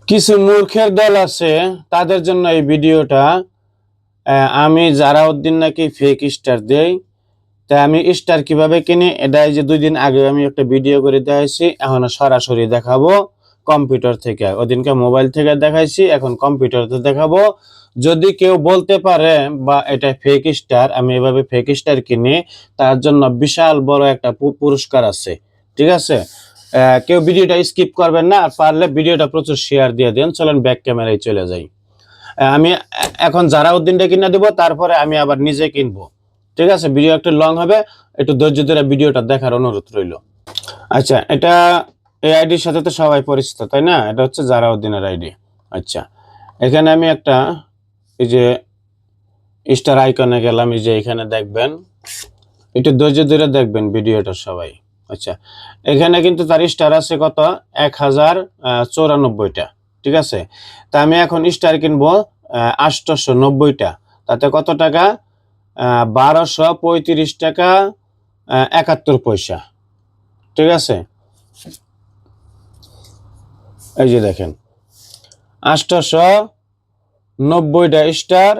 কিছু মূর্খের দল আছে, তাদের জন্য এই ভিডিওটা। আমি জালাউদ্দিন নাকি ফেক স্টার দেই, তাই আমি স্টার কিভাবে কিনি এটা এই যে 2 দিন আগে আমি একটা ভিডিও করে দেখাইছি, এখন সরাসরি দেখাবো কম্পিউটার থেকে। ওদিনকে মোবাইল থেকে দেখাইছি, এখন কম্পিউটারতে দেখাবো। যদি কেউ বলতে পারে বা এটা ফেক স্টার, আমি এভাবে ফেক স্টার কিনি, তার জন্য বিশাল বড় একটা পুরস্কার আছে। ঠিক আছে, কেউ ভিডিওটা স্কিপ করবেন না, আর পারলে ভিডিওটা প্রচুর শেয়ার দিয়ে দেন। চলেন ব্যাক ক্যামেরায় চলে যাই। আমি এখন জালাউদ্দিনটা কিনে দেবো, তারপরে আমি আবার নিজে কিনবো। ঠিক আছে, ভিডিও একটু লং হবে, একটু ধৈর্য ধরে ভিডিওটা দেখার অনুরোধ রইল। আচ্ছা, এটা এই আইডির সাথে তো সবাই পরিচিত, তাই না? এটা হচ্ছে জালাউদ্দিনের আইডি। আচ্ছা, এখানে আমি একটা এই যে স্টার আইকনে গেলাম, এই যে এখানে দেখবেন, একটু ধৈর্য ধরে দেখবেন ভিডিওটা সবাই। আচ্ছা, এখানে কিন্তু তার স্টার আছে কত, 1094টা। ঠিক আছে, তা আমি এখন স্টার কিনবো 890টা। তাতে কত টাকা? 1235 টাকা 71 পয়সা। ঠিক আছে, এই যে দেখেন, 890টা স্টার,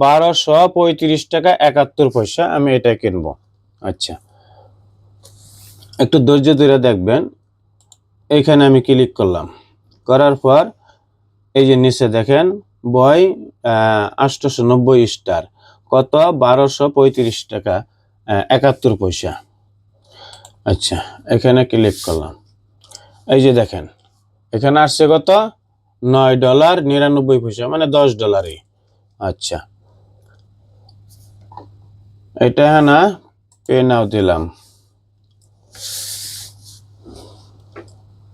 1235 টাকা 71 পয়সা, আমি এটা কিনবো। আচ্ছা, একটু ধৈর্য ধরে দেখবেন। এইখানে আমি ক্লিক করলাম, করার পর এই যে নিচে দেখেন বই 890 স্টার, কত? 1235 টাকা 71 পয়সা। আচ্ছা, এখানে ক্লিক করলাম, এই যে দেখেন এখানে আসছে কত? $9.99, মানে $10। আচ্ছা, এটা না পে নাও দিলাম।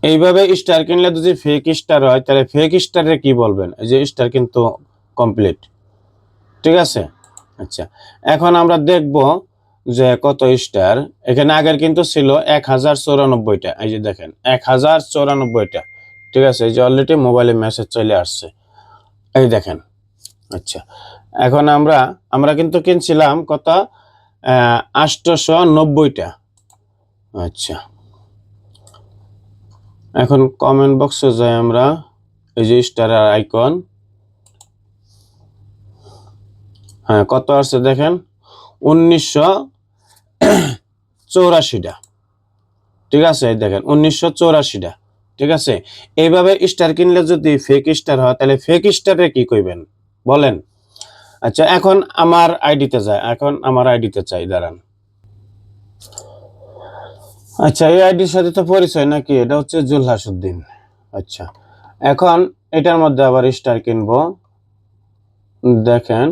এইভাবে স্টার কিনলে যদি ফেক স্টার হয়, তাহলে ফেক স্টারে কি বলবেন? এই যে স্টার কিন্তু কমপ্লিট। ঠিক আছে, আচ্ছা, এখন আমরা দেখব যে কত স্টার। এখানে আগের কিন্তু ছিল 1094টা, এই যে দেখেন 1094টা। ঠিক আছে, এই যে অলরেডি মোবাইলে মেসেজ চলে আসছে, এই দেখেন। আচ্ছা, এখন আমরা কিন্তু কিনছিলাম কত? 890টা। আচ্ছা, এখন কমেন্ট বক্সে যাই আমরা, এই যে স্টারের আইকন, হ্যাঁ কত আছে দেখেন, 1984টা। ঠিক আছে, এই দেখেন 1984টা। ঠিক আছে, এইভাবে স্টার কিনলে যদি ফেক স্টার হয়, তাহলে ফেক স্টারে কি কইবেন বলেন? আচ্ছা, এখন আমার আইডিতে চাই, দাঁড়ান। আচ্ছা, এই আইডির সাথে তো পরিচয় নাকি, এটা হচ্ছে জুলহাসউদ্দিন। আচ্ছা, এখন এটার মধ্যে আবার স্টার কিনবো। দেখেন,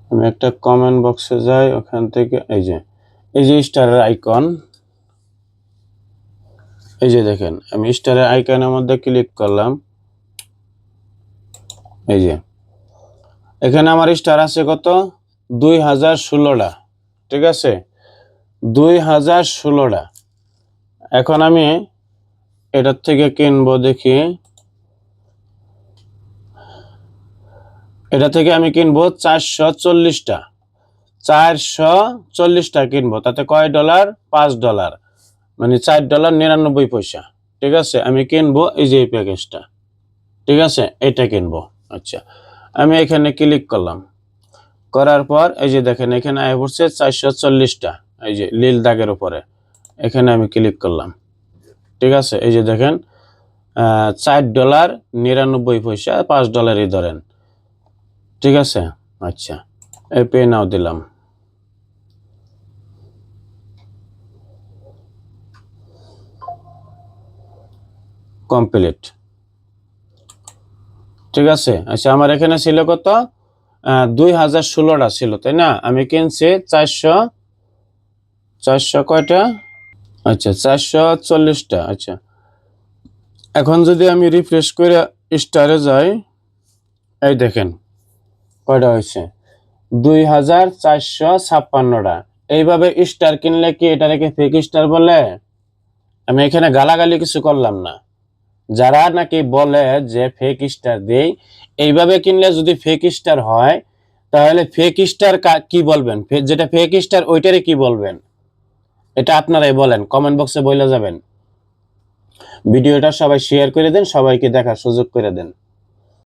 আমি একটা কমেন্ট বক্সে যাই, ওখান থেকে এই যে স্টারের আইকন, এই যে দেখেন, আমি স্টারের আইকনের মধ্যে ক্লিক করলাম। এই যে এখানে আমার স্টার আছে কত? 2016টা। ঠিক আছে, 2016টা। এখন আমি এটার থেকে কিনবো, দেখি, এটা থেকে আমি কিনবো 440টা। 440টা কিনবো, তাতে কয় ডলার? $5, মানে $4.99। ঠিক আছে, আমি কিনবো এই যে এই প্যাকেজটা। ঠিক আছে, এটা কিনবো। আচ্ছা, আমি এখানে ক্লিক করলাম, করার পর এই যে দেখেন এখানে আয় পড়ছে 440টা, এই যে নীল দাগের উপরে, এখানে আমি ক্লিক করলাম। ঠিক আছে, এই যে দেখেন $4.99, $5 ধরেন। ঠিক আছে, আচ্ছা, এই পে নাও দিলাম। কমপ্লিট। ঠিক আছে, আচ্ছা, আমার এখানে ছিল কত? 2016টা ছিল, তাই না? আমি কিনছি 400 কয়টা? আচ্ছা, 440টা। আচ্ছা, এখন যদি আমি রিফ্রেশ করে স্টারে যাই, এই দেখেন কয়টা হয়েছে, 2456টা। এইভাবে স্টার কিনলে কি এটা রেখে ফেক স্টার বলে? আমি এখানে গালাগালি কিছু করলাম না। যারা নাকি বলে যে ফেক স্টার দেই, এইভাবে কিনলে যদি ফেক স্টার হয়, তাহলে ফেক স্টার কি বলবেন? যেটা ফেক স্টার ওইটারে কি বলবেন? এটা আপনারাই বলেন, কমেন্ট বক্সে বলে যাবেন। ভিডিওটা সবাই শেয়ার করে দেন, সবাইকে দেখার সুযোগ করে দেন।